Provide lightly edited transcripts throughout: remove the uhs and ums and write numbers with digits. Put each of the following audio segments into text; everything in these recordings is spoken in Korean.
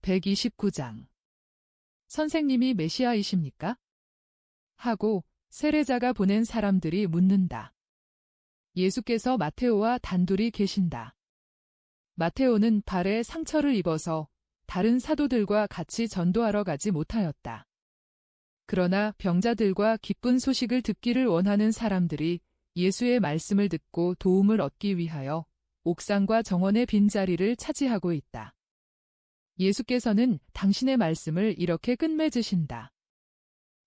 129장. 선생님이 메시아이십니까? 하고 세례자가 보낸 사람들이 묻는다. 예수께서 마테오와 단둘이 계신다. 마테오는 발에 상처를 입어서 다른 사도들과 같이 전도하러 가지 못하였다. 그러나 병자들과 기쁜 소식을 듣기를 원하는 사람들이 예수의 말씀을 듣고 도움을 얻기 위하여 옥상과 정원의 빈자리를 차지하고 있다. 예수께서는 당신의 말씀을 이렇게 끝맺으신다.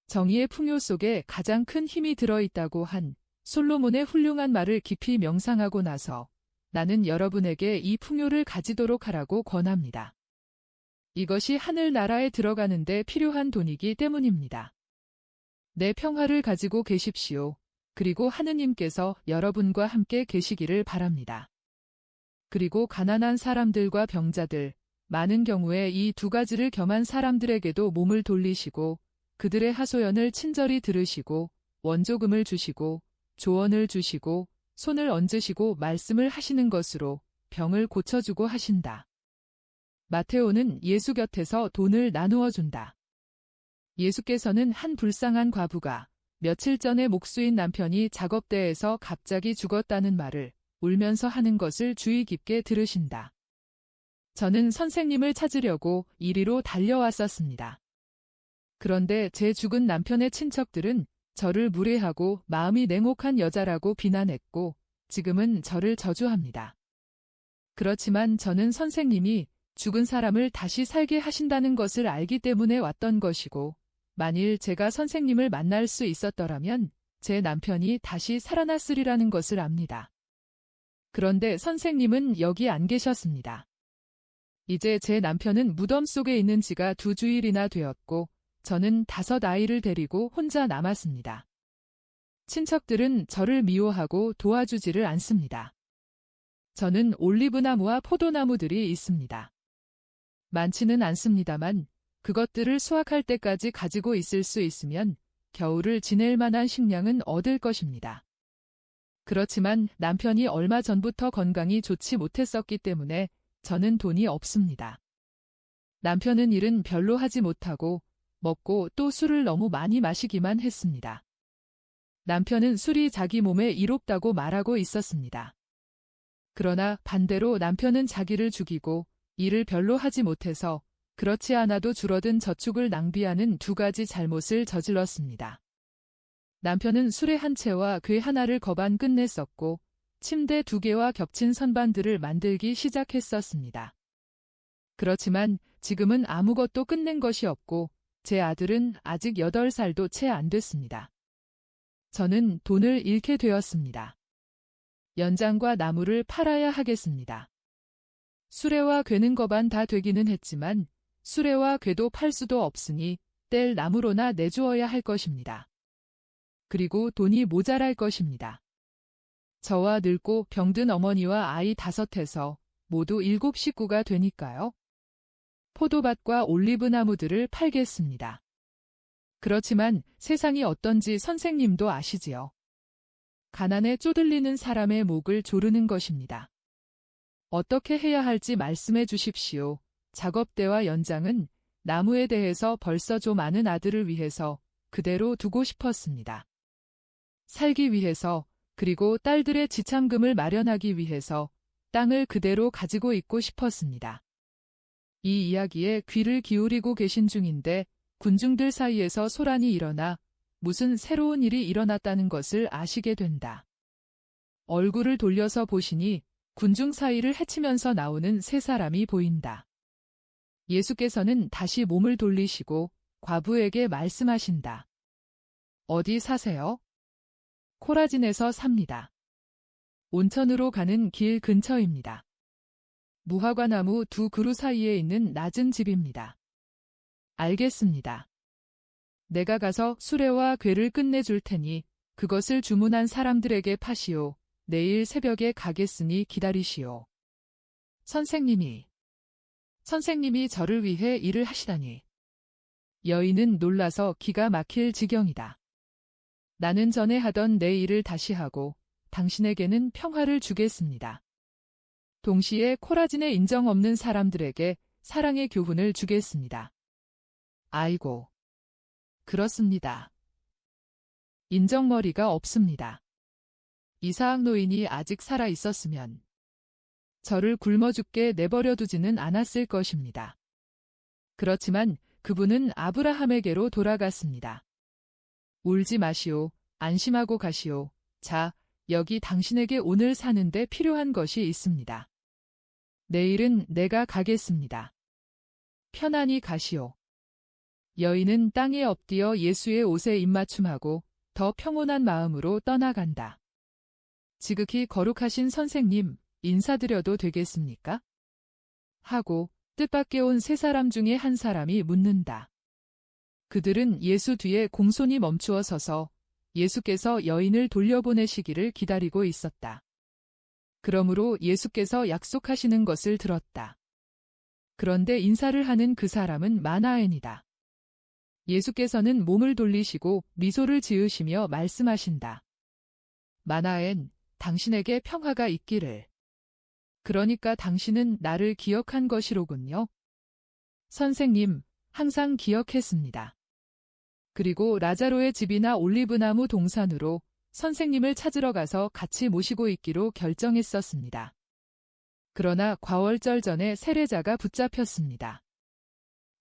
정의의 풍요 속에 가장 큰 힘이 들어있다고 한 솔로몬의 훌륭한 말을 깊이 명상하고 나서 나는 여러분에게 이 풍요를 가지도록 하라고 권합니다. 이것이 하늘나라에 들어가는데 필요한 돈이기 때문입니다. 내 평화를 가지고 계십시오. 그리고 하느님께서 여러분과 함께 계시기를 바랍니다. 그리고 가난한 사람들과 병자들, 많은 경우에 이 두 가지를 겸한 사람들에게도 몸을 돌리시고 그들의 하소연을 친절히 들으시고 원조금을 주시고 조언을 주시고 손을 얹으시고 말씀을 하시는 것으로 병을 고쳐주고 하신다. 마테오는 예수 곁에서 돈을 나누어 준다. 예수께서는 한 불쌍한 과부가 며칠 전에 목수인 남편이 작업대에서 갑자기 죽었다는 말을 울면서 하는 것을 주의 깊게 들으신다. 저는 선생님을 찾으려고 이리로 달려왔었습니다. 그런데 제 죽은 남편의 친척들은 저를 무례하고 마음이 냉혹한 여자라고 비난했고 지금은 저를 저주합니다. 그렇지만 저는 선생님이 죽은 사람을 다시 살게 하신다는 것을 알기 때문에 왔던 것이고 만일 제가 선생님을 만날 수 있었더라면 제 남편이 다시 살아났으리라는 것을 압니다. 그런데 선생님은 여기 안 계셨습니다. 이제 제 남편은 무덤 속에 있는 지가 2주일이나 되었고 저는 5 아이를 데리고 혼자 남았습니다. 친척들은 저를 미워하고 도와주지를 않습니다. 저는 올리브나무와 포도나무들이 있습니다. 많지는 않습니다만 그것들을 수확할 때까지 가지고 있을 수 있으면 겨울을 지낼 만한 식량은 얻을 것입니다. 그렇지만 남편이 얼마 전부터 건강이 좋지 못했었기 때문에 저는 돈이 없습니다. 남편은 일은 별로 하지 못하고 먹고 또 술을 너무 많이 마시기만 했습니다. 남편은 술이 자기 몸에 이롭다고 말하고 있었습니다. 그러나 반대로 남편은 자기를 죽이고 일을 별로 하지 못해서 그렇지 않아도 줄어든 저축을 낭비하는 2가지 잘못을 저질렀습니다. 남편은 수레 한 채와 궤 하나를 거반 끝냈었고 침대 2개와 겹친 선반들을 만들기 시작했었습니다. 그렇지만 지금은 아무것도 끝낸 것이 없고 제 아들은 아직 8살도 채 안 됐습니다. 저는 돈을 잃게 되었습니다. 연장과 나무를 팔아야 하겠습니다. 수레와 궤는 거반 다 되기는 했지만 수레와 궤도 팔 수도 없으니 뗄 나무로나 내주어야 할 것입니다. 그리고 돈이 모자랄 것입니다. 저와 늙고 병든 어머니와 아이 5에서 모두 7 식구가 되니까요. 포도밭과 올리브나무들을 팔겠습니다. 그렇지만 세상이 어떤지 선생님도 아시지요. 가난에 쪼들리는 사람의 목을 조르는 것입니다. 어떻게 해야 할지 말씀해 주십시오. 작업대와 연장은 나무에 대해서 벌써 좀 아는 아들을 위해서 그대로 두고 싶었습니다. 살기 위해서 그리고 딸들의 지참금을 마련하기 위해서 땅을 그대로 가지고 있고 싶었습니다. 이 이야기에 귀를 기울이고 계신 중인데 군중들 사이에서 소란이 일어나 무슨 새로운 일이 일어났다는 것을 아시게 된다. 얼굴을 돌려서 보시니 군중 사이를 헤치면서 나오는 3사람이 보인다. 예수께서는 다시 몸을 돌리시고 과부에게 말씀하신다. 어디 사세요? 코라진에서 삽니다. 온천으로 가는 길 근처입니다. 무화과나무 2 그루 사이에 있는 낮은 집입니다. 알겠습니다. 내가 가서 수레와 궤를 끝내줄 테니 그것을 주문한 사람들에게 파시오. 내일 새벽에 가겠으니 기다리시오. 선생님이 저를 위해 일을 하시다니. 여인은 놀라서 기가 막힐 지경이다. 나는 전에 하던 내 일을 다시 하고 당신에게는 평화를 주겠습니다. 동시에 코라진의 인정 없는 사람들에게 사랑의 교훈을 주겠습니다. 아이고. 그렇습니다. 인정머리가 없습니다. 이사학 노인이 아직 살아 있었으면 저를 굶어 죽게 내버려 두지는 않았을 것입니다. 그렇지만 그분은 아브라함에게로 돌아갔습니다. 울지 마시오. 안심하고 가시오. 자, 여기 당신에게 오늘 사는데 필요한 것이 있습니다. 내일은 내가 가겠습니다. 편안히 가시오. 여인은 땅에 엎드려 예수의 옷에 입맞춤하고 더 평온한 마음으로 떠나간다. 지극히 거룩하신 선생님, 인사드려도 되겠습니까? 하고 뜻밖의 온 세 사람 중에 한 사람이 묻는다. 그들은 예수 뒤에 공손히 멈추어 서서 예수께서 여인을 돌려보내시기를 기다리고 있었다. 그러므로 예수께서 약속하시는 것을 들었다. 그런데 인사를 하는 그 사람은 마나엔이다. 예수께서는 몸을 돌리시고 미소를 지으시며 말씀하신다. 마나엔, 당신에게 평화가 있기를. 그러니까 당신은 나를 기억한 것이로군요. 선생님, 항상 기억했습니다. 그리고 라자로의 집이나 올리브나무 동산으로 선생님을 찾으러 가서 같이 모시고 있기로 결정했었습니다. 그러나 과월절 전에 세례자가 붙잡혔습니다.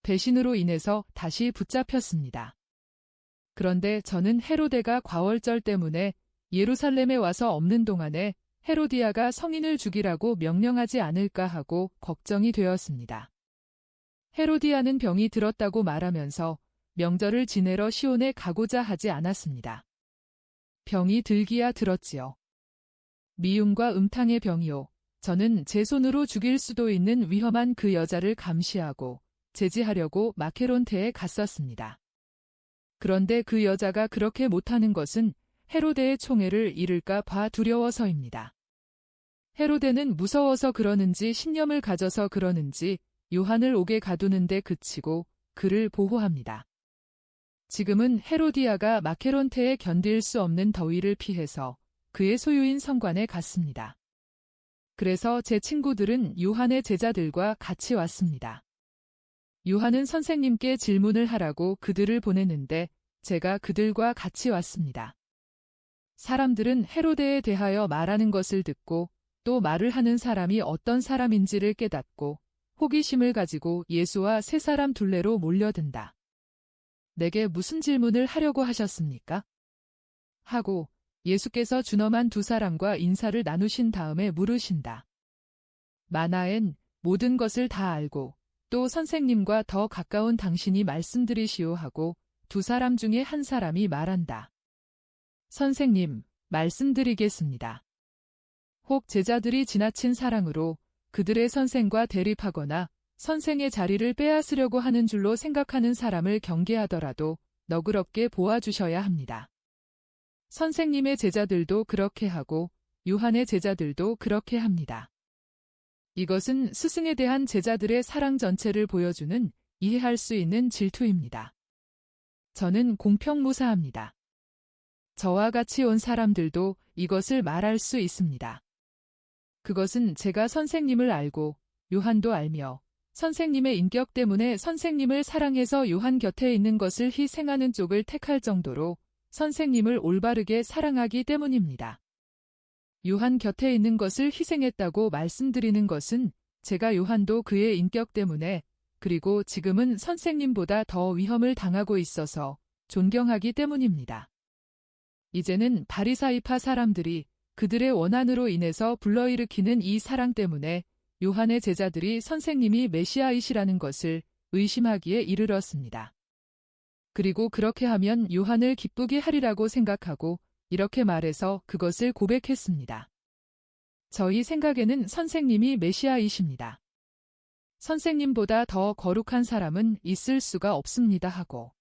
배신으로 인해서 다시 붙잡혔습니다. 그런데 저는 헤로데가 과월절 때문에 예루살렘에 와서 없는 동안에 헤로디아가 성인을 죽이라고 명령하지 않을까 하고 걱정이 되었습니다. 헤로디아는 병이 들었다고 말하면서 명절을 지내러 시온에 가고자 하지 않았습니다. 병이 들기야 들었지요. 미움과 음탕의 병이요. 저는 제 손으로 죽일 수도 있는 위험한 그 여자를 감시하고 제지하려고 마케론테에 갔었습니다. 그런데 그 여자가 그렇게 못하는 것은 헤로데의 총애를 잃을까 봐 두려워서입니다. 헤로데는 무서워서 그러는지 신념을 가져서 그러는지 요한을 옥에 가두는데 그치고 그를 보호합니다. 지금은 헤로디아가 마케론테에 견딜 수 없는 더위를 피해서 그의 소유인 성관에 갔습니다. 그래서 제 친구들은 요한의 제자들과 같이 왔습니다. 요한은 선생님께 질문을 하라고 그들을 보냈는데 제가 그들과 같이 왔습니다. 사람들은 헤로데에 대하여 말하는 것을 듣고 또 말을 하는 사람이 어떤 사람인지를 깨닫고 호기심을 가지고 예수와 세 사람 둘레로 몰려든다. 내게 무슨 질문을 하려고 하셨습니까? 하고 예수께서 준엄한 두 사람과 인사를 나누신 다음에 물으신다. 마나엔, 모든 것을 다 알고 또 선생님과 더 가까운 당신이 말씀드리시오 하고 두 사람 중에 한 사람이 말한다. 선생님, 말씀드리겠습니다. 혹 제자들이 지나친 사랑으로 그들의 선생과 대립하거나 선생의 자리를 빼앗으려고 하는 줄로 생각하는 사람을 경계하더라도 너그럽게 보아주셔야 합니다. 선생님의 제자들도 그렇게 하고 요한의 제자들도 그렇게 합니다. 이것은 스승에 대한 제자들의 사랑 전체를 보여주는 이해할 수 있는 질투입니다. 저는 공평무사합니다. 저와 같이 온 사람들도 이것을 말할 수 있습니다. 그것은 제가 선생님을 알고 요한도 알며 선생님의 인격 때문에 선생님을 사랑해서 요한 곁에 있는 것을 희생하는 쪽을 택할 정도로 선생님을 올바르게 사랑하기 때문입니다. 요한 곁에 있는 것을 희생했다고 말씀드리는 것은 제가 요한도 그의 인격 때문에 그리고 지금은 선생님보다 더 위험을 당하고 있어서 존경하기 때문입니다. 이제는 바리사이파 사람들이 그들의 원한으로 인해서 불러일으키는 이 사랑 때문에 요한의 제자들이 선생님이 메시아이시라는 것을 의심하기에 이르렀습니다. 그리고 그렇게 하면 요한을 기쁘게 하리라고 생각하고 이렇게 말해서 그것을 고백했습니다. 저희 생각에는 선생님이 메시아이십니다. 선생님보다 더 거룩한 사람은 있을 수가 없습니다 하고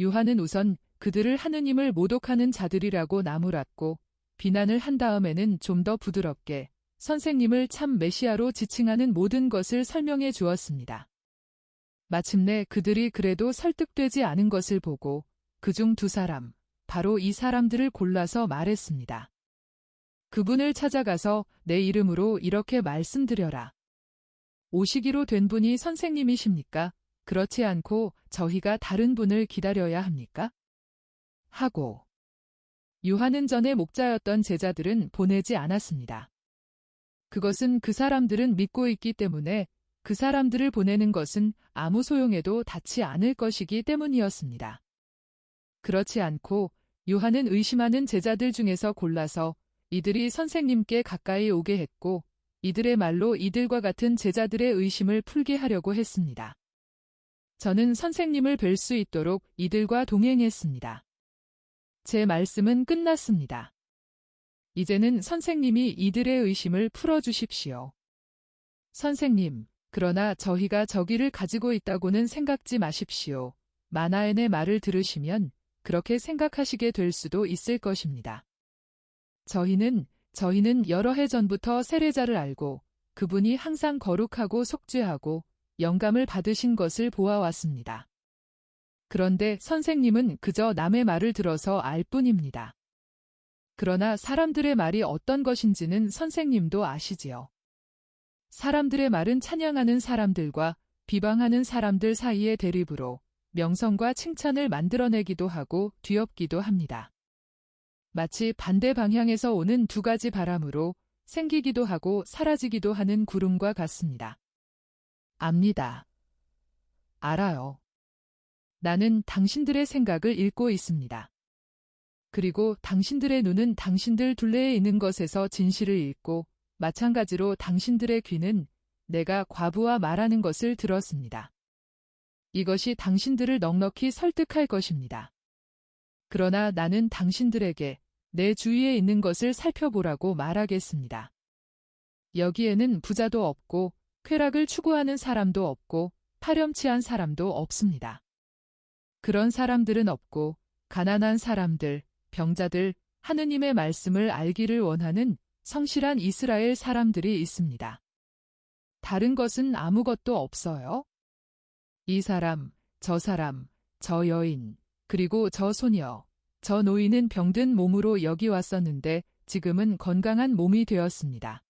요한은 우선 그들을 하느님을 모독하는 자들이라고 나무랐고 비난을 한 다음에는 좀 더 부드럽게 선생님을 참 메시아로 지칭하는 모든 것을 설명해 주었습니다. 마침내 그들이 그래도 설득되지 않은 것을 보고 그중 두 사람, 바로 이 사람들을 골라서 말했습니다. 그분을 찾아가서 내 이름으로 이렇게 말씀드려라. 오시기로 된 분이 선생님이십니까? 그렇지 않고 저희가 다른 분을 기다려야 합니까? 하고 요한은 전에 목자였던 제자들은 보내지 않았습니다. 그것은 그 사람들은 믿고 있기 때문에 그 사람들을 보내는 것은 아무 소용에도 닿지 않을 것이기 때문이었습니다. 그렇지 않고 요한은 의심하는 제자들 중에서 골라서 이들이 선생님께 가까이 오게 했고 이들의 말로 이들과 같은 제자들의 의심을 풀게 하려고 했습니다. 저는 선생님을 뵐 수 있도록 이들과 동행했습니다. 제 말씀은 끝났습니다. 이제는 선생님이 이들의 의심을 풀어주십시오. 선생님, 그러나 저희가 저기를 가지고 있다고는 생각지 마십시오. 마나엔의 말을 들으시면 그렇게 생각하시게 될 수도 있을 것입니다. 저희는 여러 해 전부터 세례자를 알고 그분이 항상 거룩하고 속죄하고 영감을 받으신 것을 보아왔습니다. 그런데 선생님은 그저 남의 말을 들어서 알 뿐입니다. 그러나 사람들의 말이 어떤 것인지는 선생님도 아시지요. 사람들의 말은 찬양하는 사람들과 비방하는 사람들 사이의 대립으로 명성과 칭찬을 만들어내기도 하고 뒤엎기도 합니다. 마치 반대 방향에서 오는 두 가지 바람으로 생기기도 하고 사라지기도 하는 구름과 같습니다. 압니다. 알아요. 나는 당신들의 생각을 읽고 있습니다. 그리고 당신들의 눈은 당신들 둘레에 있는 것에서 진실을 읽고 마찬가지로 당신들의 귀는 내가 과부와 말하는 것을 들었습니다. 이것이 당신들을 넉넉히 설득할 것입니다. 그러나 나는 당신들에게 내 주위에 있는 것을 살펴보라고 말하겠습니다. 여기에는 부자도 없고 쾌락을 추구하는 사람도 없고 파렴치한 사람도 없습니다. 그런 사람들은 없고 가난한 사람들, 병자들, 하느님의 말씀을 알기를 원하는 성실한 이스라엘 사람들이 있습니다. 다른 것은 아무것도 없어요. 이 사람, 저 여인, 그리고 저 소녀, 저 노인은 병든 몸으로 여기 왔었는데 지금은 건강한 몸이 되었습니다.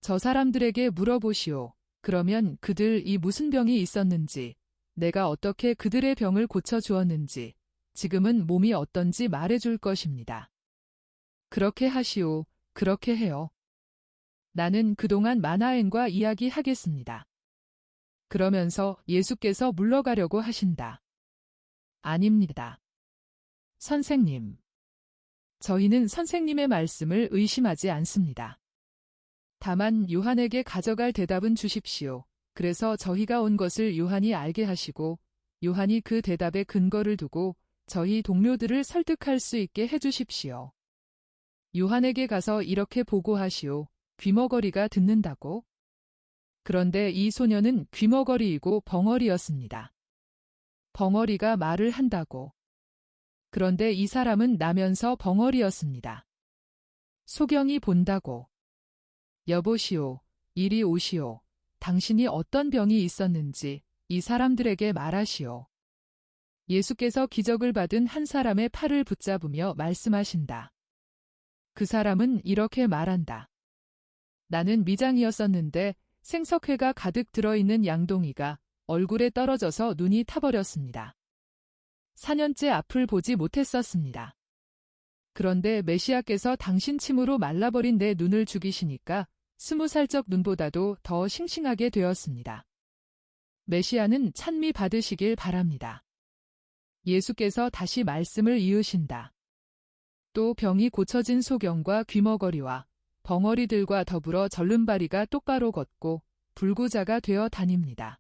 저 사람들에게 물어보시오. 그러면 그들이 무슨 병이 있었는지, 내가 어떻게 그들의 병을 고쳐주었는지, 지금은 몸이 어떤지 말해줄 것입니다. 그렇게 하시오. 그렇게 해요. 나는 그동안 마나엔과 이야기하겠습니다. 그러면서 예수께서 물러가려고 하신다. 아닙니다. 선생님. 저희는 선생님의 말씀을 의심하지 않습니다. 다만 요한에게 가져갈 대답은 주십시오. 그래서 저희가 온 것을 요한이 알게 하시고 요한이 그 대답에 근거를 두고 저희 동료들을 설득할 수 있게 해주십시오. 요한에게 가서 이렇게 보고하시오. 귀머거리가 듣는다고? 그런데 이 소녀는 귀머거리이고 벙어리였습니다. 벙어리가 말을 한다고. 그런데 이 사람은 나면서 벙어리였습니다. 소경이 본다고. 여보시오, 이리 오시오. 당신이 어떤 병이 있었는지 이 사람들에게 말하시오. 예수께서 기적을 받은 한 사람의 팔을 붙잡으며 말씀하신다. 그 사람은 이렇게 말한다. 나는 미장이었었는데 생석회가 가득 들어있는 양동이가 얼굴에 떨어져서 눈이 타버렸습니다. 4년째 앞을 보지 못했었습니다. 그런데 메시아께서 당신 침으로 말라버린 내 눈을 죽이시니까 20살적 눈보다도 더 싱싱하게 되었습니다. 메시아는 찬미 받으시길 바랍니다. 예수께서 다시 말씀을 이으신다. 또 병이 고쳐진 소경과 귀머거리와 벙어리들과 더불어 절름발이가 똑바로 걷고 불구자가 되어 다닙니다.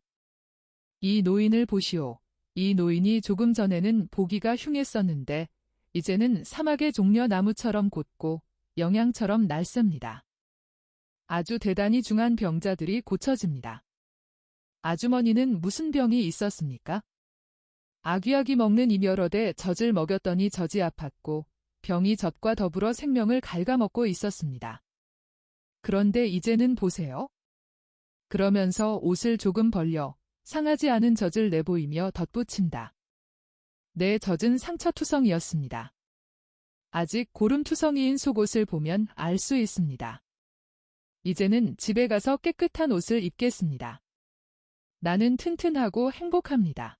이 노인을 보시오. 이 노인이 조금 전에는 보기가 흉했었는데 이제는 사막의 종려나무처럼 곧고 영양처럼 날쌹니다. 아주 대단히 중한 병자들이 고쳐집니다. 아주머니는 무슨 병이 있었습니까? 아귀아기 먹는 이멸어대 젖을 먹였더니 젖이 아팠고 병이 젖과 더불어 생명을 갉아먹고 있었습니다. 그런데 이제는 보세요. 그러면서 옷을 조금 벌려 상하지 않은 젖을 내보이며 덧붙인다. 내 젖은 상처투성이었습니다. 아직 고름투성이인 속옷을 보면 알 수 있습니다. 이제는 집에 가서 깨끗한 옷을 입겠습니다. 나는 튼튼하고 행복합니다.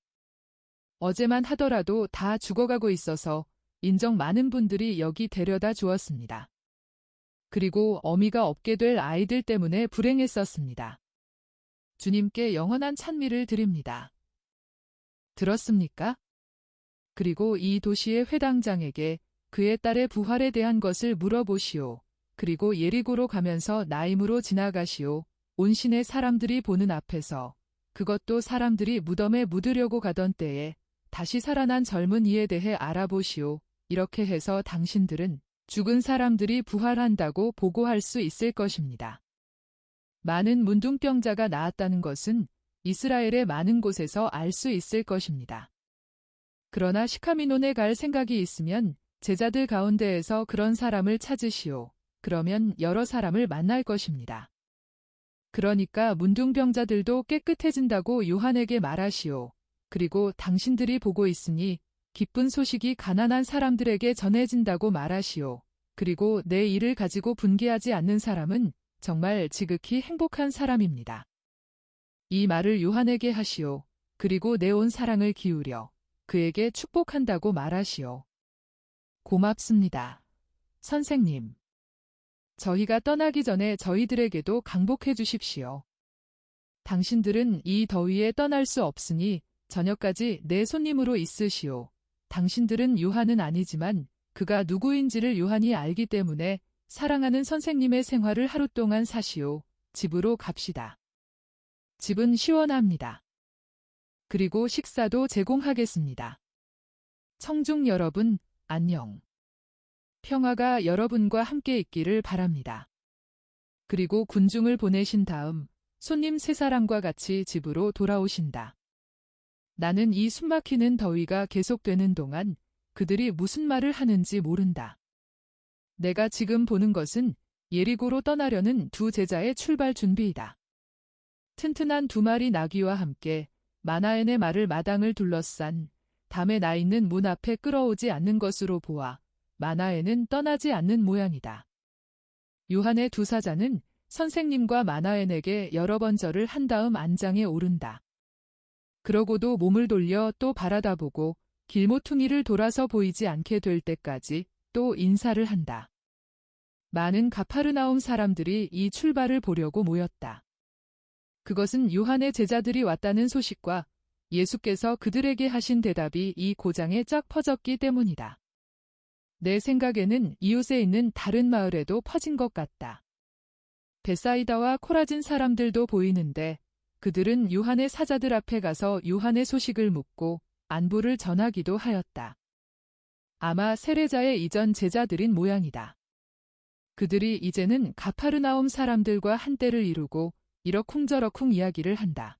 어제만 하더라도 다 죽어가고 있어서 인정 많은 분들이 여기 데려다 주었습니다. 그리고 어미가 없게 될 아이들 때문에 불행했었습니다. 주님께 영원한 찬미를 드립니다. 들었습니까? 그리고 이 도시의 회당장에게 그의 딸의 부활에 대한 것을 물어보시오. 그리고 예리고로 가면서 나임으로 지나가시오. 온 시내 사람들이 보는 앞에서, 그것도 사람들이 무덤에 묻으려고 가던 때에 다시 살아난 젊은 이에 대해 알아보시오. 이렇게 해서 당신들은 죽은 사람들이 부활한다고 보고할 수 있을 것입니다. 많은 문둥병자가 나았다는 것은 이스라엘의 많은 곳에서 알 수 있을 것입니다. 그러나 시카미논에 갈 생각이 있으면 제자들 가운데에서 그런 사람을 찾으시오. 그러면 여러 사람을 만날 것입니다. 그러니까 문둥병자들도 깨끗해진다고 요한에게 말하시오. 그리고 당신들이 보고 있으니 기쁜 소식이 가난한 사람들에게 전해진다고 말하시오. 그리고 내 일을 가지고 분개하지 않는 사람은 정말 지극히 행복한 사람입니다. 이 말을 요한에게 하시오. 그리고 내 온 사랑을 기울여 그에게 축복한다고 말하시오. 고맙습니다. 선생님. 저희가 떠나기 전에 저희들에게도 강복해 주십시오. 당신들은 이 더위에 떠날 수 없으니 저녁까지 내 손님으로 있으시오. 당신들은 요한은 아니지만 그가 누구인지를 요한이 알기 때문에 사랑하는 선생님의 생활을 하루 동안 사시오. 집으로 갑시다. 집은 시원합니다. 그리고 식사도 제공하겠습니다. 청중 여러분, 안녕. 평화가 여러분과 함께 있기를 바랍니다. 그리고 군중을 보내신 다음 손님 세 사람과 같이 집으로 돌아오신다. 나는 이 숨막히는 더위가 계속되는 동안 그들이 무슨 말을 하는지 모른다. 내가 지금 보는 것은 예리고로 떠나려는 두 제자의 출발 준비이다. 튼튼한 두 마리 나귀와 함께 마나엔의 말을 마당을 둘러싼 담에 나 있는 문 앞에 끌어오지 않는 것으로 보아 마나엔은 떠나지 않는 모양이다. 요한의 두 사자는 선생님과 마나엔에게 여러 번 절을 한 다음 안장에 오른다. 그러고도 몸을 돌려 또 바라다보고 길모퉁이를 돌아서 보이지 않게 될 때까지 또 인사를 한다. 많은 가파르나움 사람들이 이 출발을 보려고 모였다. 그것은 요한의 제자들이 왔다는 소식과 예수께서 그들에게 하신 대답이 이 고장에 쫙 퍼졌기 때문이다. 내 생각에는 이웃에 있는 다른 마을에도 퍼진 것 같다. 베사이다와 코라진 사람들도 보이는데 그들은 요한의 사자들 앞에 가서 요한의 소식을 묻고 안부를 전하기도 하였다. 아마 세례자의 이전 제자들인 모양이다. 그들이 이제는 가파르나움 사람들과 한때를 이루고 이러쿵저러쿵 이야기를 한다.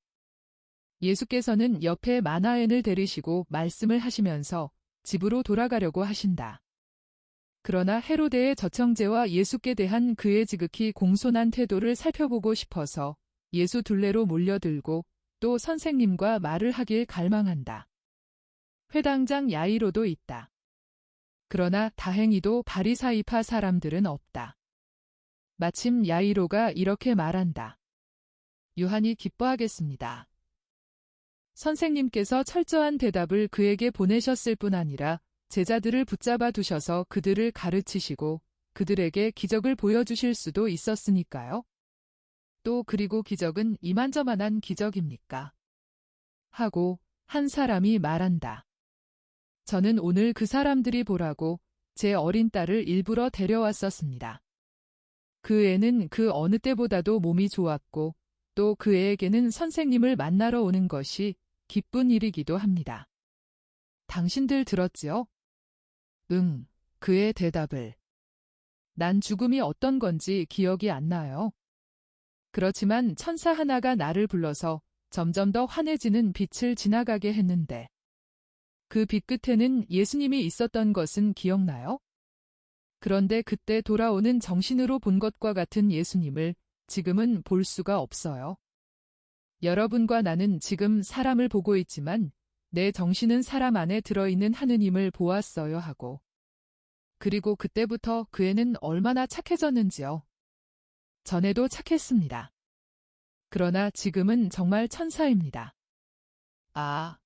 예수께서는 옆에 마나엔을 데리시고 말씀을 하시면서 집으로 돌아가려고 하신다. 그러나 헤로데의 저청죄와 예수께 대한 그의 지극히 공손한 태도를 살펴보고 싶어서 예수 둘레로 몰려들고 또 선생님과 말을 하길 갈망한다. 회당장 야이로도 있다. 그러나 다행히도 바리사이파 사람들은 없다. 마침 야이로가 이렇게 말한다. 요한이 기뻐하겠습니다. 선생님께서 철저한 대답을 그에게 보내셨을 뿐 아니라 제자들을 붙잡아 두셔서 그들을 가르치시고 그들에게 기적을 보여주실 수도 있었으니까요. 또 그리고 기적은 이만저만한 기적입니까? 하고 한 사람이 말한다. 저는 오늘 그 사람들이 보라고 제 어린 딸을 일부러 데려왔었습니다. 그 애는 그 어느 때보다도 몸이 좋았고 또 그 애에게는 선생님을 만나러 오는 것이 기쁜 일이기도 합니다. 당신들 들었지요? 응, 그의 대답을. 난 죽음이 어떤 건지 기억이 안 나요. 그렇지만 천사 하나가 나를 불러서 점점 더 환해지는 빛을 지나가게 했는데 그 빛 끝에는 예수님이 있었던 것은 기억나요? 그런데 그때 돌아오는 정신으로 본 것과 같은 예수님을 지금은 볼 수가 없어요. 여러분과 나는 지금 사람을 보고 있지만 내 정신은 사람 안에 들어있는 하느님을 보았어요 하고 그리고 그때부터 그 애는 얼마나 착해졌는지요. 전에도 착했습니다. 그러나 지금은 정말 천사입니다. 아,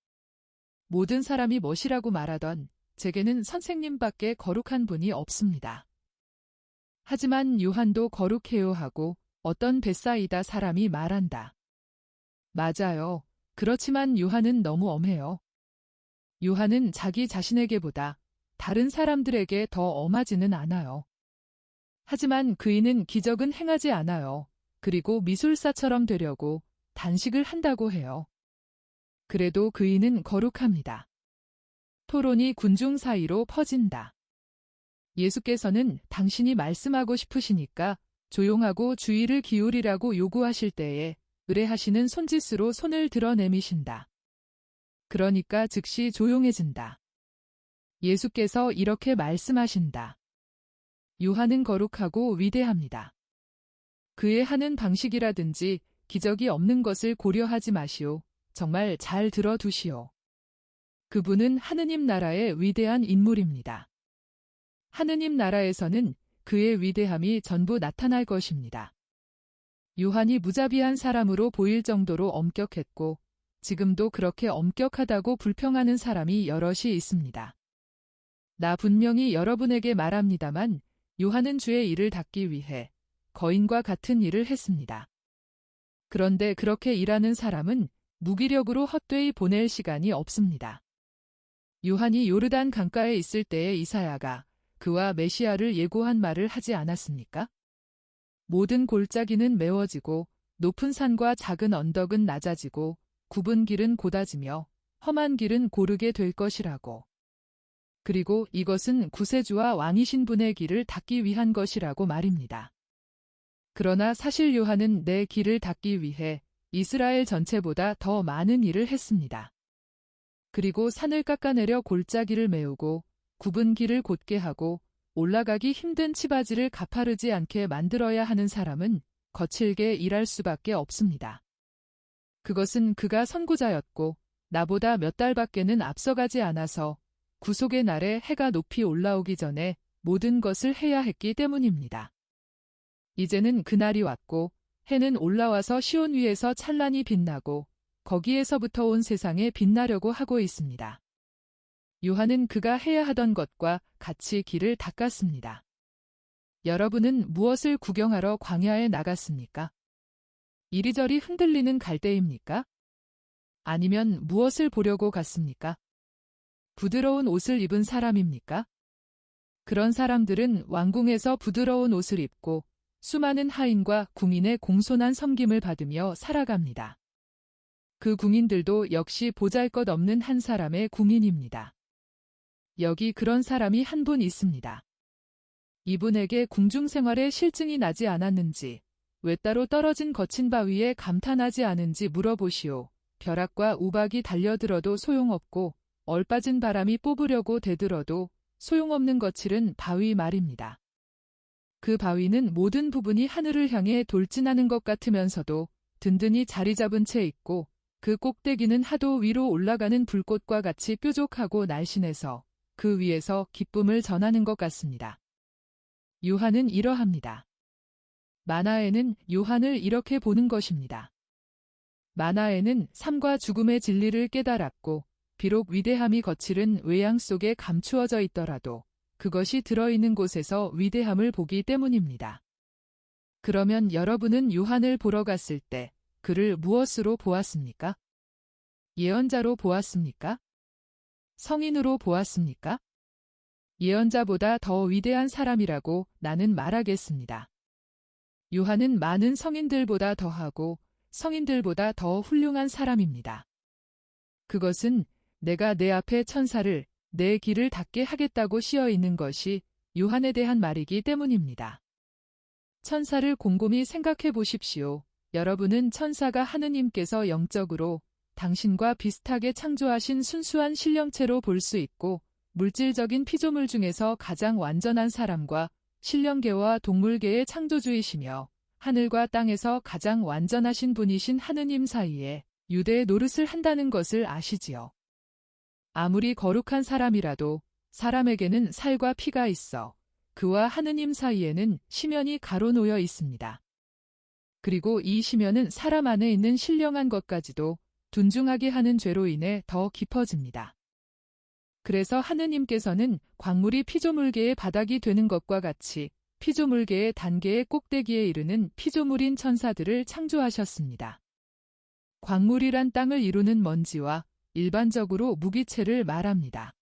모든 사람이 멋이라고 말하던 제게는 선생님밖에 거룩한 분이 없습니다. 하지만 요한도 거룩해요 하고 어떤 벳사이다 사람이 말한다. 맞아요. 그렇지만 요한은 너무 엄해요. 요한은 자기 자신에게보다 다른 사람들에게 더 엄하지는 않아요. 하지만 그이는 기적은 행하지 않아요. 그리고 미술사처럼 되려고 단식을 한다고 해요. 그래도 그이는 거룩합니다. 토론이 군중 사이로 퍼진다. 예수께서는 당신이 말씀하고 싶으시니까 조용하고 주의를 기울이라고 요구하실 때에 의뢰하시는 손짓으로 손을 들어 내미신다. 그러니까 즉시 조용해진다. 예수께서 이렇게 말씀하신다. 요한은 거룩하고 위대합니다. 그의 하는 방식이라든지 기적이 없는 것을 고려하지 마시오. 정말 잘 들어두시오. 그분은 하느님 나라의 위대한 인물입니다. 하느님 나라에서는 그의 위대함이 전부 나타날 것입니다. 요한이 무자비한 사람으로 보일 정도로 엄격했고 지금도 그렇게 엄격하다고 불평하는 사람이 여럿이 있습니다. 나 분명히 여러분에게 말합니다만 요한은 주의 일을 닦기 위해 거인과 같은 일을 했습니다. 그런데 그렇게 일하는 사람은 무기력으로 헛되이 보낼 시간이 없습니다. 요한이 요르단 강가에 있을 때에 이사야가 그와 메시아를 예고한 말을 하지 않았습니까? 모든 골짜기는 메워지고 높은 산과 작은 언덕은 낮아지고 굽은 길은 곧아지며 험한 길은 고르게 될 것이라고. 그리고 이것은 구세주와 왕이신 분의 길을 닦기 위한 것이라고 말입니다. 그러나 사실 요한은 내 길을 닦기 위해 이스라엘 전체보다 더 많은 일을 했습니다. 그리고 산을 깎아내려 골짜기를 메우고 굽은 길을 곧게 하고 올라가기 힘든 치바지를 가파르지 않게 만들어야 하는 사람은 거칠게 일할 수밖에 없습니다. 그것은 그가 선구자였고 나보다 몇 달밖에는 앞서가지 않아서 구속의 날에 해가 높이 올라오기 전에 모든 것을 해야 했기 때문입니다. 이제는 그날이 왔고 해는 올라와서 시온 위에서 찬란히 빛나고 거기에서부터 온 세상에 빛나려고 하고 있습니다. 요한은 그가 해야 하던 것과 같이 길을 닦았습니다. 여러분은 무엇을 구경하러 광야에 나갔습니까? 이리저리 흔들리는 갈대입니까? 아니면 무엇을 보려고 갔습니까? 부드러운 옷을 입은 사람입니까? 그런 사람들은 왕궁에서 부드러운 옷을 입고 수많은 하인과 궁인의 공손한 섬김을 받으며 살아갑니다. 그 궁인들도 역시 보잘것없는 한 사람의 궁인입니다. 여기 그런 사람이 한 분 있습니다. 이분에게 궁중생활에 실증이 나지 않았는지, 외따로 떨어진 거친 바위에 감탄하지 않은지 물어보시오. 벼락과 우박이 달려들어도 소용없고 얼빠진 바람이 뽑으려고 대들어도 소용없는 거칠은 바위 말입니다. 그 바위는 모든 부분이 하늘을 향해 돌진하는 것 같으면서도 든든히 자리 잡은 채 있고 그 꼭대기는 하도 위로 올라가는 불꽃과 같이 뾰족하고 날씬해서 그 위에서 기쁨을 전하는 것 같습니다. 요한은 이러합니다. 만화에는 요한을 이렇게 보는 것입니다. 만화에는 삶과 죽음의 진리를 깨달았고 비록 위대함이 거칠은 외양 속에 감추어져 있더라도 그것이 들어있는 곳에서 위대함을 보기 때문입니다. 그러면 여러분은 요한을 보러 갔을 때 그를 무엇으로 보았습니까? 예언자로 보았습니까? 성인으로 보았습니까? 예언자보다 더 위대한 사람이라고 나는 말하겠습니다. 요한은 많은 성인들보다 더하고 성인들보다 더 훌륭한 사람입니다. 그것은 내가 내 앞에 천사를 내 길을 닦게 하겠다고 씌어 있는 것이 요한에 대한 말이기 때문입니다. 천사를 곰곰이 생각해 보십시오. 여러분은 천사가 하느님께서 영적으로 당신과 비슷하게 창조하신 순수한 신령체로 볼 수 있고 물질적인 피조물 중에서 가장 완전한 사람과 신령계와 동물계의 창조주이시며 하늘과 땅에서 가장 완전하신 분이신 하느님 사이에 유대의 노릇을 한다는 것을 아시지요. 아무리 거룩한 사람이라도 사람에게는 살과 피가 있어 그와 하느님 사이에는 심연이 가로놓여 있습니다. 그리고 이 심연은 사람 안에 있는 신령한 것까지도 둔중하게 하는 죄로 인해 더 깊어집니다. 그래서 하느님께서는 광물이 피조물계의 바닥이 되는 것과 같이 피조물계의 단계의 꼭대기에 이르는 피조물인 천사들을 창조하셨습니다. 광물이란 땅을 이루는 먼지와 일반적으로 무기체를 말합니다.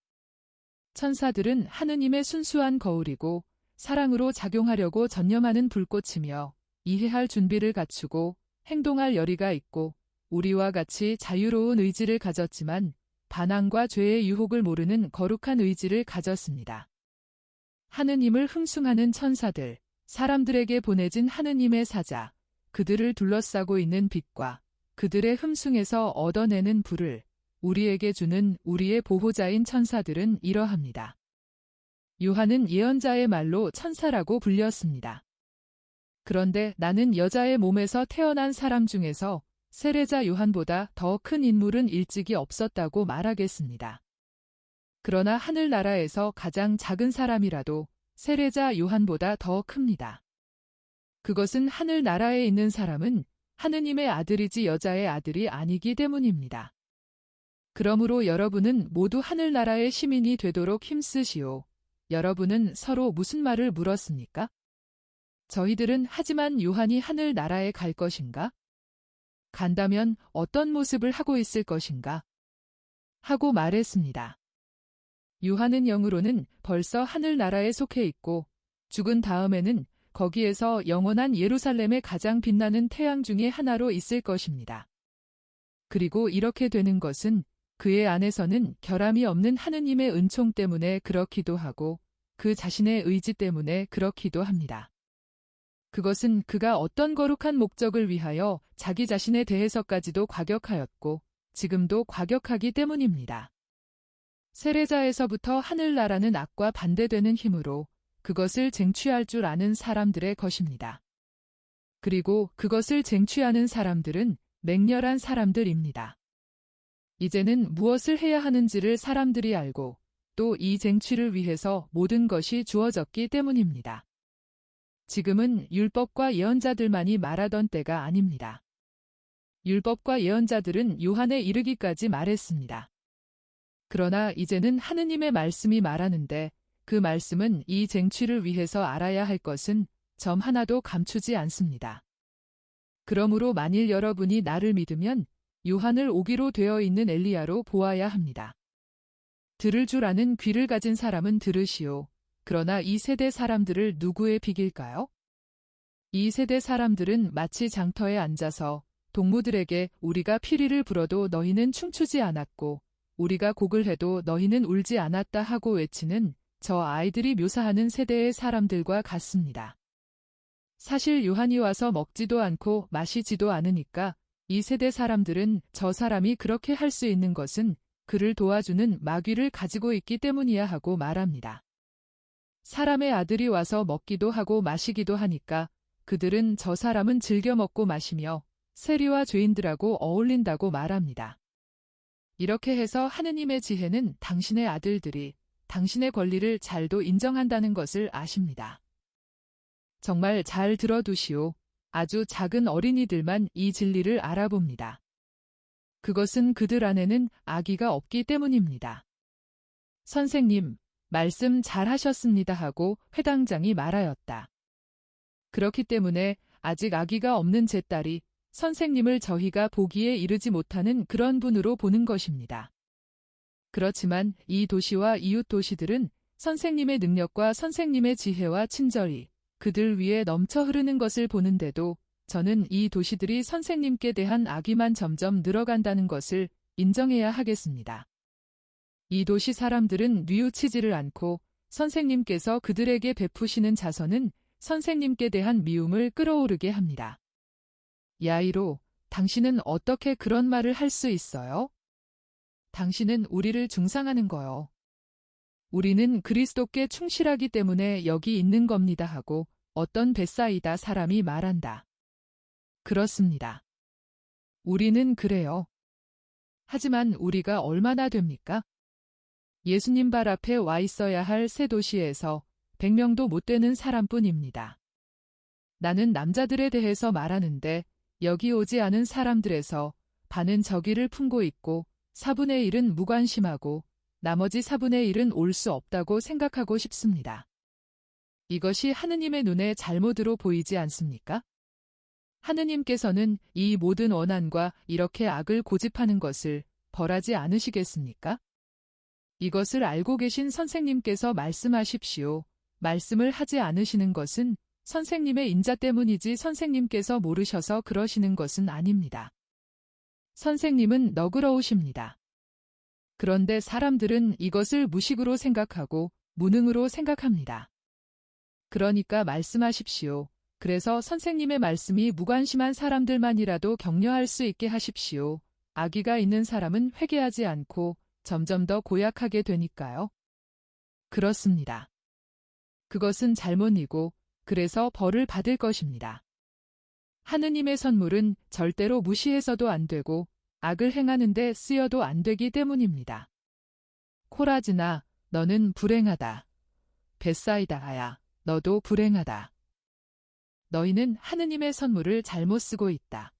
천사들은 하느님의 순수한 거울이고 사랑으로 작용하려고 전념하는 불꽃이며 이해할 준비를 갖추고 행동할 열의가 있고 우리와 같이 자유로운 의지를 가졌지만 반항과 죄의 유혹을 모르는 거룩한 의지를 가졌습니다. 하느님을 흠숭하는 천사들, 사람들에게 보내진 하느님의 사자, 그들을 둘러싸고 있는 빛과 그들의 흠숭에서 얻어내는 불을 우리에게 주는 우리의 보호자인 천사들은 이러합니다. 요한은 예언자의 말로 천사라고 불렸습니다. 그런데 나는 여자의 몸에서 태어난 사람 중에서 세례자 요한보다 더 큰 인물은 일찍이 없었다고 말하겠습니다. 그러나 하늘나라에서 가장 작은 사람이라도 세례자 요한보다 더 큽니다. 그것은 하늘나라에 있는 사람은 하느님의 아들이지 여자의 아들이 아니기 때문입니다. 그러므로 여러분은 모두 하늘나라의 시민이 되도록 힘쓰시오. 여러분은 서로 무슨 말을 물었습니까? 저희들은 하지만 요한이 하늘나라에 갈 것인가? 간다면 어떤 모습을 하고 있을 것인가? 하고 말했습니다. 요한은 영으로는 벌써 하늘나라에 속해 있고 죽은 다음에는 거기에서 영원한 예루살렘의 가장 빛나는 태양 중에 하나로 있을 것입니다. 그리고 이렇게 되는 것은 그의 안에서는 결함이 없는 하느님의 은총 때문에 그렇기도 하고 그 자신의 의지 때문에 그렇기도 합니다. 그것은 그가 어떤 거룩한 목적을 위하여 자기 자신에 대해서까지도 과격하였고 지금도 과격하기 때문입니다. 세례자에서부터 하늘나라는 악과 반대되는 힘으로 그것을 쟁취할 줄 아는 사람들의 것입니다. 그리고 그것을 쟁취하는 사람들은 맹렬한 사람들입니다. 이제는 무엇을 해야 하는지를 사람들이 알고 또 이 쟁취를 위해서 모든 것이 주어졌기 때문입니다. 지금은 율법과 예언자들만이 말하던 때가 아닙니다. 율법과 예언자들은 요한에 이르기까지 말했습니다. 그러나 이제는 하느님의 말씀이 말하는데 그 말씀은 이 쟁취를 위해서 알아야 할 것은 점 하나도 감추지 않습니다. 그러므로 만일 여러분이 나를 믿으면 요한을 오기로 되어 있는 엘리야로 보아야 합니다. 들을 줄 아는 귀를 가진 사람은 들으시오. 그러나 이 세대 사람들을 누구에 비길까요? 이 세대 사람들은 마치 장터에 앉아서 동무들에게 우리가 피리를 불어도 너희는 춤추지 않았고 우리가 곡을 해도 너희는 울지 않았다 하고 외치는 저 아이들이 묘사하는 세대의 사람들과 같습니다. 사실 요한이 와서 먹지도 않고 마시지도 않으니까 이 세대 사람들은 저 사람이 그렇게 할 수 있는 것은 그를 도와주는 마귀를 가지고 있기 때문이야 하고 말합니다. 사람의 아들이 와서 먹기도 하고 마시기도 하니까 그들은 저 사람은 즐겨 먹고 마시며 세리와 죄인들하고 어울린다고 말합니다. 이렇게 해서 하느님의 지혜는 당신의 아들들이 당신의 권리를 잘도 인정한다는 것을 아십니다. 정말 잘 들어두시오. 아주 작은 어린이들만 이 진리를 알아봅니다. 그것은 그들 안에는 아기가 없기 때문입니다. 선생님, 말씀 잘 하셨습니다 하고 회당장이 말하였다. 그렇기 때문에 아직 아기가 없는 제 딸이 선생님을 저희가 보기에 이르지 못하는 그런 분으로 보는 것입니다. 그렇지만 이 도시와 이웃 도시들은 선생님의 능력과 선생님의 지혜와 친절이 그들 위에 넘쳐 흐르는 것을 보는데도 저는 이 도시들이 선생님께 대한 악의만 점점 늘어간다는 것을 인정해야 하겠습니다. 이 도시 사람들은 뉘우치지를 않고 선생님께서 그들에게 베푸시는 자선은 선생님께 대한 미움을 끌어오르게 합니다. 야이로, 당신은 어떻게 그런 말을 할 수 있어요? 당신은 우리를 중상하는 거요. 우리는 그리스도께 충실하기 때문에 여기 있는 겁니다 하고 어떤 벳사이다 사람이 말한다. 그렇습니다. 우리는 그래요. 하지만 우리가 얼마나 됩니까? 예수님 발 앞에 와 있어야 할 새 도시에서 100명도 못 되는 사람뿐입니다. 나는 남자들에 대해서 말하는데 여기 오지 않은 사람들에서 반은 저기를 품고 있고 4분의 1은 무관심하고 나머지 4분의 1은 올 수 없다고 생각하고 싶습니다. 이것이 하느님의 눈에 잘못으로 보이지 않습니까? 하느님께서는 이 모든 원한과 이렇게 악을 고집하는 것을 벌하지 않으시겠습니까? 이것을 알고 계신 선생님께서 말씀하십시오. 말씀을 하지 않으시는 것은 선생님의 인자 때문이지 선생님께서 모르셔서 그러시는 것은 아닙니다. 선생님은 너그러우십니다. 그런데 사람들은 이것을 무식으로 생각하고 무능으로 생각합니다. 그러니까 말씀하십시오. 그래서 선생님의 말씀이 무관심한 사람들만이라도 격려할 수 있게 하십시오. 악의가 있는 사람은 회개하지 않고 점점 더 고약하게 되니까요. 그렇습니다. 그것은 잘못이고 그래서 벌을 받을 것입니다. 하느님의 선물은 절대로 무시해서도 안 되고 악을 행하는데 쓰여도 안 되기 때문입니다. 코라즈나, 너는 불행하다. 벳사이다야, 너도 불행하다. 너희는 하느님의 선물을 잘못 쓰고 있다.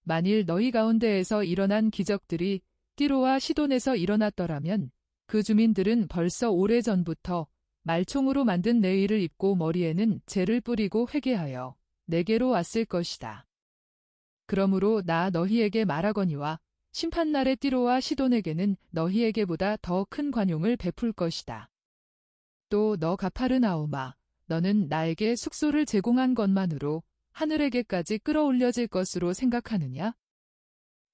만일 너희 가운데에서 일어난 기적들이 띠로와 시돈에서 일어났더라면 그 주민들은 벌써 오래전부터 말총으로 만든 내의를 입고 머리에는 재를 뿌리고 회개하여 내게로 왔을 것이다. 그러므로 나 너희에게 말하거니와 심판날의 띠로와 시돈에게는 너희에게보다 더 큰 관용을 베풀 것이다. 또 너 가파르나우마, 너는 나에게 숙소를 제공한 것만으로 하늘에게까지 끌어올려질 것으로 생각하느냐?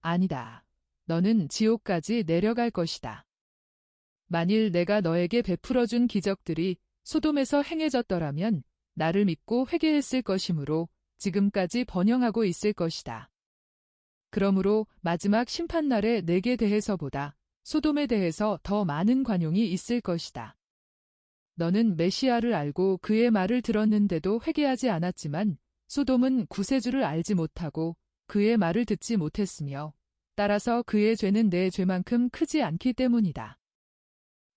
아니다. 너는 지옥까지 내려갈 것이다. 만일 내가 너에게 베풀어준 기적들이 소돔에서 행해졌더라면 나를 믿고 회개했을 것이므로 지금까지 번영하고 있을 것이다. 그러므로 마지막 심판날에 내게 대해서보다 소돔에 대해서 더 많은 관용이 있을 것이다. 너는 메시아를 알고 그의 말을 들었는데도 회개하지 않았지만 소돔은 구세주를 알지 못하고 그의 말을 듣지 못했으며 따라서 그의 죄는 내 죄만큼 크지 않기 때문이다.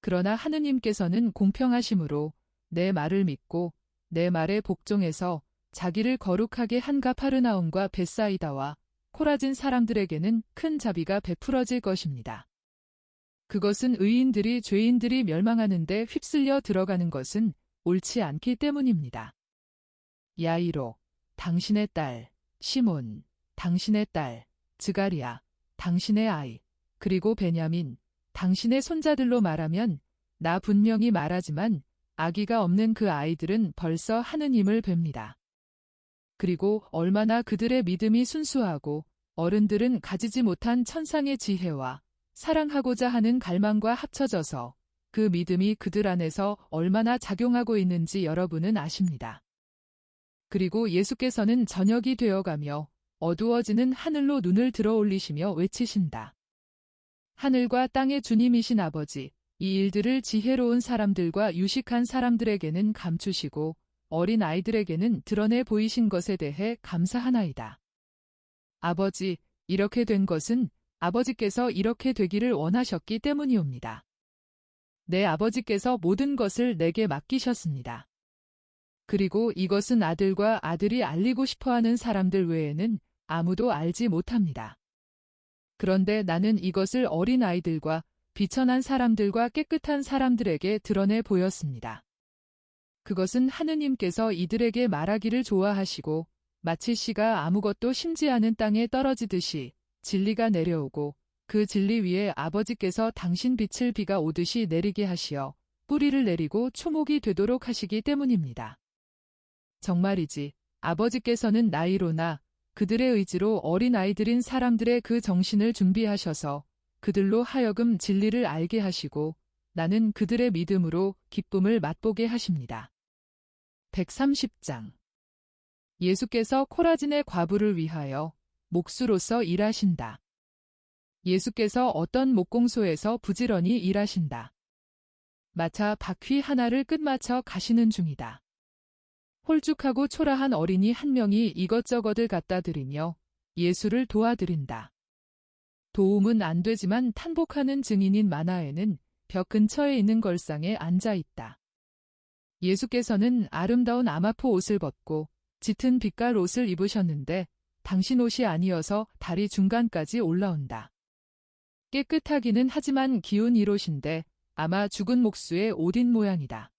그러나 하느님께서는 공평하심으로 내 말을 믿고 내 말에 복종해서 자기를 거룩하게 한 가파르나움과 벳사이다와 코라진 사람들에게는 큰 자비가 베풀어질 것입니다. 그것은 의인들이 죄인들이 멸망하는데 휩쓸려 들어가는 것은 옳지 않기 때문입니다. 야이로, 당신의 딸, 시몬, 당신의 딸, 즈가리야, 당신의 아이, 그리고 베냐민, 당신의 손자들로 말하면 나 분명히 말하지만 아기가 없는 그 아이들은 벌써 하느님을 뵙니다. 그리고 얼마나 그들의 믿음이 순수하고 어른들은 가지지 못한 천상의 지혜와 사랑하고자 하는 갈망과 합쳐져서 그 믿음이 그들 안에서 얼마나 작용하고 있는지 여러분은 아십니다. 그리고 예수께서는 저녁이 되어가며 어두워지는 하늘로 눈을 들어 올리시며 외치신다. 하늘과 땅의 주님이신 아버지, 이 일들을 지혜로운 사람들과 유식한 사람들에게는 감추시고 어린 아이들에게는 드러내 보이신 것에 대해 감사하나이다. 아버지, 이렇게 된 것은 아버지께서 이렇게 되기를 원하셨기 때문이옵니다. 내 아버지께서 모든 것을 내게 맡기셨습니다. 그리고 이것은 아들과 아들이 알리고 싶어하는 사람들 외에는 아무도 알지 못합니다. 그런데 나는 이것을 어린 아이들과 비천한 사람들과 깨끗한 사람들에게 드러내 보였습니다. 그것은 하느님께서 이들에게 말하기를 좋아하시고 마치 씨가 아무것도 심지 않은 땅에 떨어지듯이 진리가 내려오고 그 진리 위에 아버지께서 당신 빛을 비가 오듯이 내리게 하시어 뿌리를 내리고 초목이 되도록 하시기 때문입니다. 정말이지 아버지께서는 나이로나 그들의 의지로 어린 아이들인 사람들의 그 정신을 준비하셔서 그들로 하여금 진리를 알게 하시고 나는 그들의 믿음으로 기쁨을 맛보게 하십니다. 130장 예수께서 코라진의 과부를 위하여 목수로서 일하신다. 예수께서 어떤 목공소에서 부지런히 일하신다. 마차 바퀴 하나를 끝마쳐 가시는 중이다. 홀쭉하고 초라한 어린이 한 명이 이것저것을 갖다 드리며 예수를 도와드린다. 도움은 안 되지만 탄복하는 증인인 마나에는 벽 근처에 있는 걸상에 앉아 있다. 예수께서는 아름다운 아마포 옷을 벗고 짙은 빛깔 옷을 입으셨는데 당신 옷이 아니어서 다리 중간까지 올라온다. 깨끗하기는 하지만 기운 이롯인데 아마 죽은 목수의 옷인 모양이다.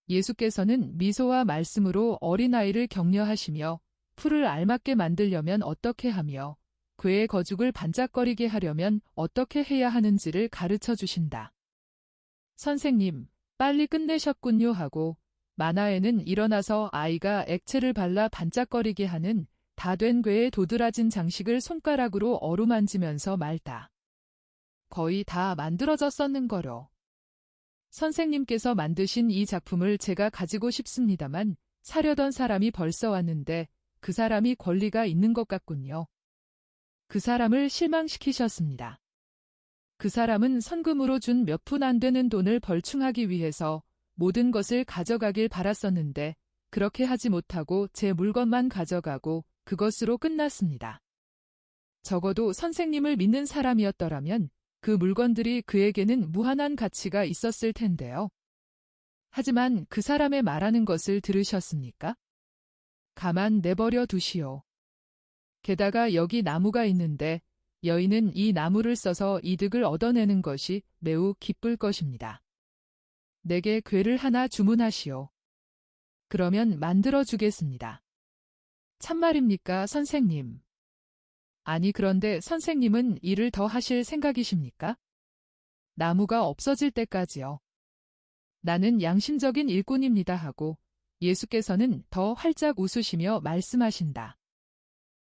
예수께서는 미소와 말씀으로 어린아이를 격려하시며 풀을 알맞게 만들려면 어떻게 하며 그의 거죽을 반짝거리게 하려면 어떻게 해야 하는지를 가르쳐 주신다. 선생님, 빨리 끝내셨군요 하고 만화에는 일어나서 아이가 액체를 발라 반짝거리게 하는 다 된 궤에 도드라진 장식을 손가락으로 어루만지면서 말다. 거의 다 만들어졌었는거려. 선생님께서 만드신 이 작품을 제가 가지고 싶습니다만 사려던 사람이 벌써 왔는데 그 사람이 권리가 있는 것 같군요. 그 사람을 실망시키셨습니다. 그 사람은 선금으로 준 몇 푼 안 되는 돈을 벌충하기 위해서 모든 것을 가져가길 바랐었는데 그렇게 하지 못하고 제 물건만 가져가고 그것으로 끝났습니다. 적어도 선생님을 믿는 사람이었더라면 그 물건들이 그에게는 무한한 가치가 있었을 텐데요. 하지만 그 사람의 말하는 것을 들으셨습니까? 가만 내버려 두시오. 게다가 여기 나무가 있는데 여인은 이 나무를 써서 이득을 얻어내는 것이 매우 기쁠 것입니다. 내게 궤를 하나 주문하시오. 그러면 만들어 주겠습니다. 참말입니까, 선생님? 아니, 그런데 선생님은 일을 더 하실 생각이십니까? 나무가 없어질 때까지요. 나는 양심적인 일꾼입니다 하고 예수께서는 더 활짝 웃으시며 말씀하신다.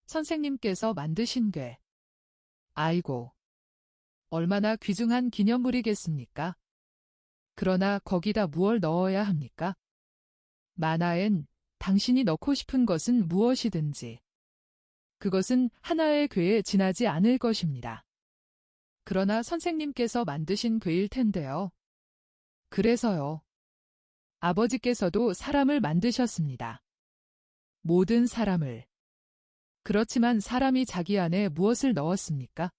선생님께서 만드신 궤. 아이고, 얼마나 귀중한 기념물이겠습니까? 그러나 거기다 무얼 넣어야 합니까? 만화엔 당신이 넣고 싶은 것은 무엇이든지. 그것은 하나의 궤에 지나지 않을 것입니다. 그러나 선생님께서 만드신 궤일 텐데요. 그래서요. 아버지께서도 사람을 만드셨습니다. 모든 사람을. 그렇지만 사람이 자기 안에 무엇을 넣었습니까?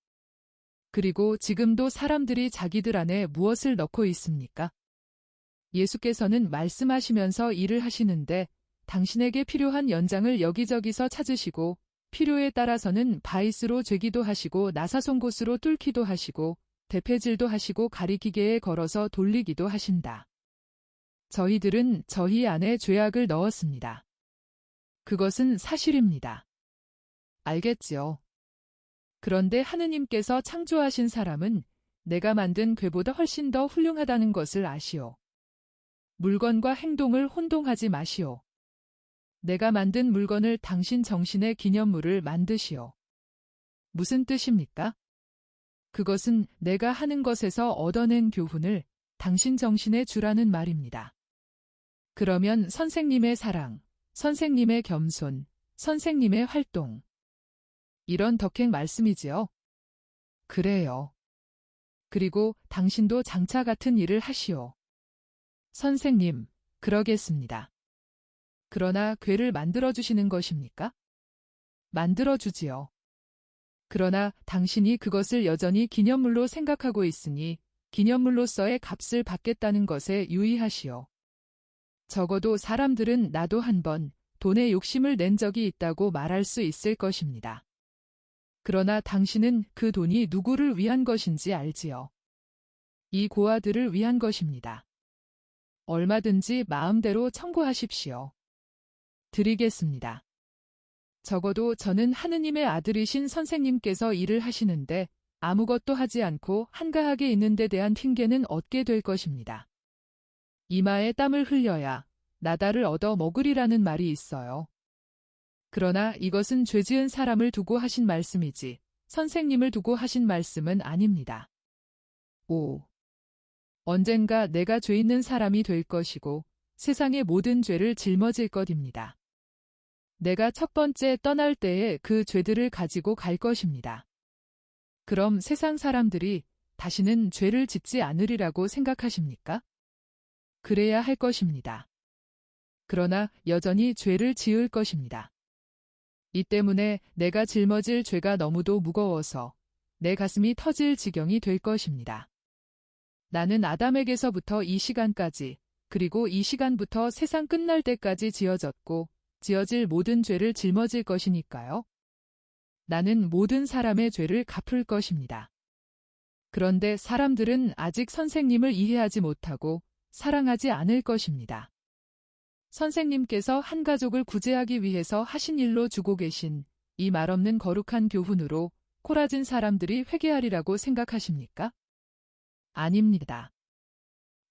그리고 지금도 사람들이 자기들 안에 무엇을 넣고 있습니까? 예수께서는 말씀하시면서 일을 하시는데 당신에게 필요한 연장을 여기저기서 찾으시고 필요에 따라서는 바이스로 죄기도 하시고 나사송곳으로 뚫기도 하시고 대패질도 하시고 가리키개에 걸어서 돌리기도 하신다. 저희들은 저희 안에 죄악을 넣었습니다. 그것은 사실입니다. 알겠지요? 그런데 하느님께서 창조하신 사람은 내가 만든 궤보다 훨씬 더 훌륭하다는 것을 아시오. 물건과 행동을 혼동하지 마시오. 내가 만든 물건을 당신 정신의 기념물을 만드시오. 무슨 뜻입니까? 그것은 내가 하는 것에서 얻어낸 교훈을 당신 정신에 주라는 말입니다. 그러면 선생님의 사랑, 선생님의 겸손, 선생님의 활동. 이런 덕행 말씀이지요. 그래요. 그리고 당신도 장차 같은 일을 하시오. 선생님, 그러겠습니다. 그러나 궤를 만들어주시는 것입니까? 만들어주지요. 그러나 당신이 그것을 여전히 기념물로 생각하고 있으니 기념물로서의 값을 받겠다는 것에 유의하시오. 적어도 사람들은 나도 한 번 돈에 욕심을 낸 적이 있다고 말할 수 있을 것입니다. 그러나 당신은 그 돈이 누구를 위한 것인지 알지요. 이 고아들을 위한 것입니다. 얼마든지 마음대로 청구하십시오. 드리겠습니다. 적어도 저는 하느님의 아들이신 선생님께서 일을 하시는데 아무것도 하지 않고 한가하게 있는 데 대한 핑계는 얻게 될 것입니다. 이마에 땀을 흘려야 나다를 얻어 먹으리라는 말이 있어요. 그러나 이것은 죄지은 사람을 두고 하신 말씀이지 선생님을 두고 하신 말씀은 아닙니다. 5. 언젠가 내가 죄 있는 사람이 될 것이고 세상의 모든 죄를 짊어질 것입니다. 내가 첫 번째 떠날 때에 그 죄들을 가지고 갈 것입니다. 그럼 세상 사람들이 다시는 죄를 짓지 않으리라고 생각하십니까? 그래야 할 것입니다. 그러나 여전히 죄를 지을 것입니다. 이 때문에 내가 짊어질 죄가 너무도 무거워서 내 가슴이 터질 지경이 될 것입니다. 나는 아담에게서부터 이 시간까지 그리고 이 시간부터 세상 끝날 때까지 지어졌고 지어질 모든 죄를 짊어질 것이니까요. 나는 모든 사람의 죄를 갚을 것입니다. 그런데 사람들은 아직 선생님을 이해하지 못하고 사랑하지 않을 것입니다. 선생님께서 한 가족을 구제하기 위해서 하신 일로 주고 계신 이 말없는 거룩한 교훈으로 코라진 사람들이 회개하리라고 생각하십니까? 아닙니다.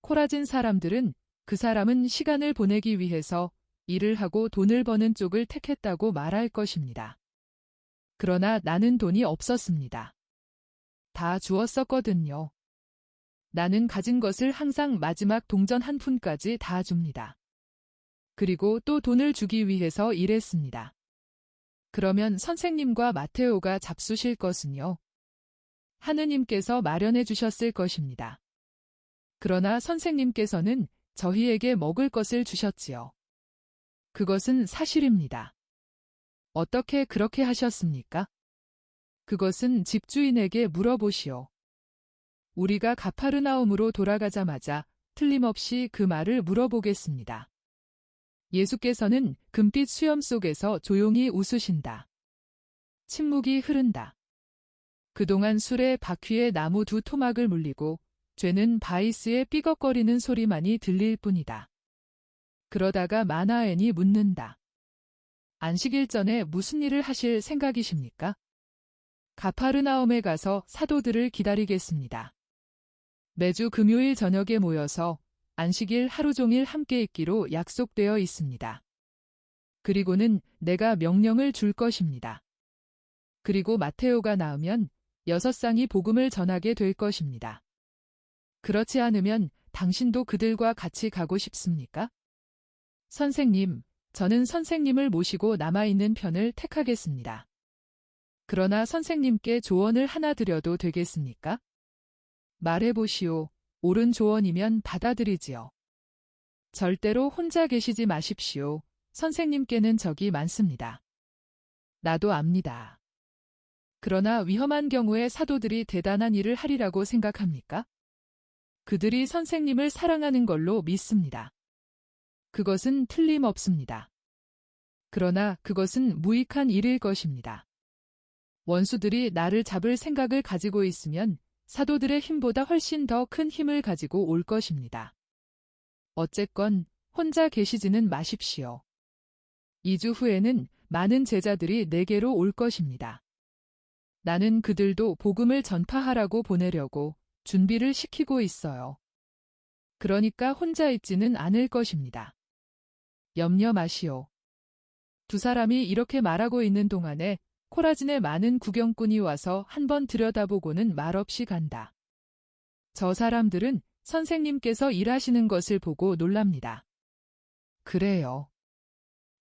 코라진 사람들은 그 사람은 시간을 보내기 위해서 일을 하고 돈을 버는 쪽을 택했다고 말할 것입니다. 그러나 나는 돈이 없었습니다. 다 주었었거든요. 나는 가진 것을 항상 마지막 동전 한 푼까지 다 줍니다. 그리고 또 돈을 주기 위해서 일했습니다. 그러면 선생님과 마테오가 잡수실 것은요? 하느님께서 마련해 주셨을 것입니다. 그러나 선생님께서는 저희에게 먹을 것을 주셨지요. 그것은 사실입니다. 어떻게 그렇게 하셨습니까? 그것은 집주인에게 물어보시오. 우리가 가파르나움으로 돌아가자마자 틀림없이 그 말을 물어보겠습니다. 예수께서는 금빛 수염 속에서 조용히 웃으신다. 침묵이 흐른다. 그동안 술에 바퀴에 나무 두 토막을 물리고 죄는 바이스의 삐걱거리는 소리만이 들릴 뿐이다. 그러다가 마나엔이 묻는다. 안식일 전에 무슨 일을 하실 생각이십니까? 가파르나움에 가서 사도들을 기다리겠습니다. 매주 금요일 저녁에 모여서 안식일 하루 종일 함께 있기로 약속되어 있습니다. 그리고는 내가 명령을 줄 것입니다. 그리고 마테오가 나으면 6쌍이 복음을 전하게 될 것입니다. 그렇지 않으면 당신도 그들과 같이 가고 싶습니까? 선생님, 저는 선생님을 모시고 남아있는 편을 택하겠습니다. 그러나 선생님께 조언을 하나 드려도 되겠습니까? 말해보시오. 옳은 조언이면 받아들이지요. 절대로 혼자 계시지 마십시오. 선생님께는 적이 많습니다. 나도 압니다. 그러나 위험한 경우에 사도들이 대단한 일을 하리라고 생각합니까? 그들이 선생님을 사랑하는 걸로 믿습니다. 그것은 틀림없습니다. 그러나 그것은 무익한 일일 것입니다. 원수들이 나를 잡을 생각을 가지고 있으면 사도들의 힘보다 훨씬 더 큰 힘을 가지고 올 것입니다. 어쨌건 혼자 계시지는 마십시오. 2주 후에는 많은 제자들이 내게로 올 것입니다. 나는 그들도 복음을 전파하라고 보내려고 준비를 시키고 있어요. 그러니까 혼자 있지는 않을 것입니다. 염려 마시오. 두 사람이 이렇게 말하고 있는 동안에 코라진의 많은 구경꾼이 와서 한번 들여다보고는 말없이 간다. 저 사람들은 선생님께서 일하시는 것을 보고 놀랍니다. 그래요.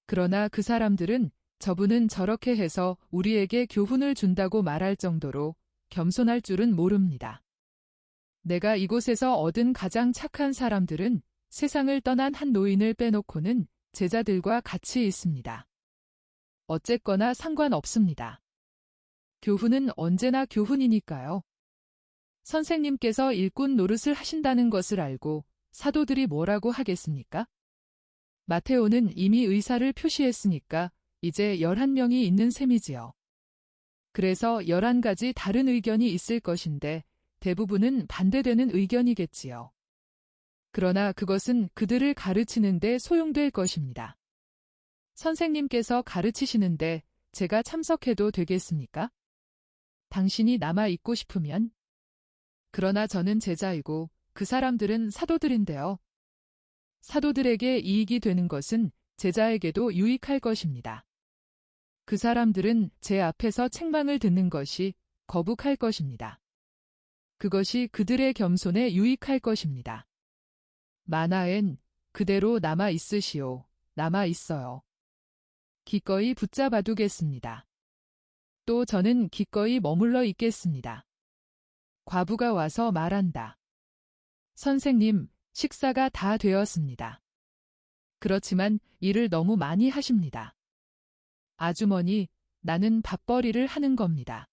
그러나 그 사람들은 저분은 저렇게 해서 우리에게 교훈을 준다고 말할 정도로 겸손할 줄은 모릅니다. 내가 이곳에서 얻은 가장 착한 사람들은 세상을 떠난 한 노인을 빼놓고는 제자들과 같이 있습니다. 어쨌거나 상관없습니다. 교훈은 언제나 교훈이니까요. 선생님께서 일꾼 노릇을 하신다는 것을 알고 사도들이 뭐라고 하겠습니까? 마테오는 이미 의사를 표시했으니까 이제 11명이 있는 셈이지요. 그래서 11가지 다른 의견이 있을 것인데 대부분은 반대되는 의견이겠지요. 그러나 그것은 그들을 가르치는데 소용될 것입니다. 선생님께서 가르치시는데 제가 참석해도 되겠습니까? 당신이 남아 있고 싶으면? 그러나 저는 제자이고 그 사람들은 사도들인데요. 사도들에게 이익이 되는 것은 제자에게도 유익할 것입니다. 그 사람들은 제 앞에서 책망을 듣는 것이 거북할 것입니다. 그것이 그들의 겸손에 유익할 것입니다. 마나엔 그대로 남아 있으시오. 남아 있어요. 기꺼이 붙잡아 두겠습니다. 또 저는 기꺼이 머물러 있겠습니다. 과부가 와서 말한다. 선생님, 식사가 다 되었습니다. 그렇지만 일을 너무 많이 하십니다. 아주머니, 나는 밥벌이를 하는 겁니다.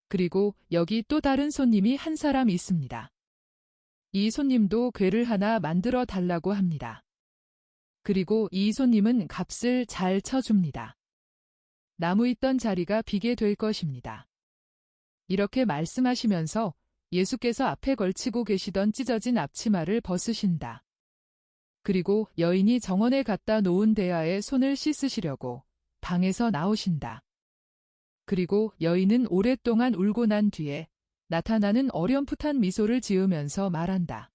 그리고 여기 또 다른 손님이 한 사람 있습니다. 이 손님도 궤를 하나 만들어 달라고 합니다. 그리고 이 손님은 값을 잘 쳐줍니다. 나무 있던 자리가 비게 될 것입니다. 이렇게 말씀하시면서 예수께서 앞에 걸치고 계시던 찢어진 앞치마를 벗으신다. 그리고 여인이 정원에 갖다 놓은 대야에 손을 씻으시려고 방에서 나오신다. 그리고 여인은 오랫동안 울고 난 뒤에 나타나는 어렴풋한 미소를 지으면서 말한다.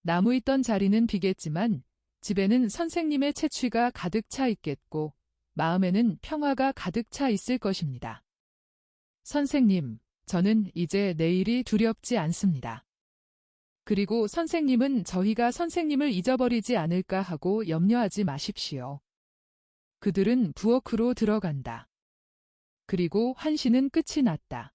나무 있던 자리는 비겠지만 집에는 선생님의 채취가 가득 차 있겠고 마음에는 평화가 가득 차 있을 것입니다. 선생님, 저는 이제 내일이 두렵지 않습니다. 그리고 선생님은 저희가 선생님을 잊어버리지 않을까 하고 염려하지 마십시오. 그들은 부엌으로 들어간다. 그리고 환시는 끝이 났다.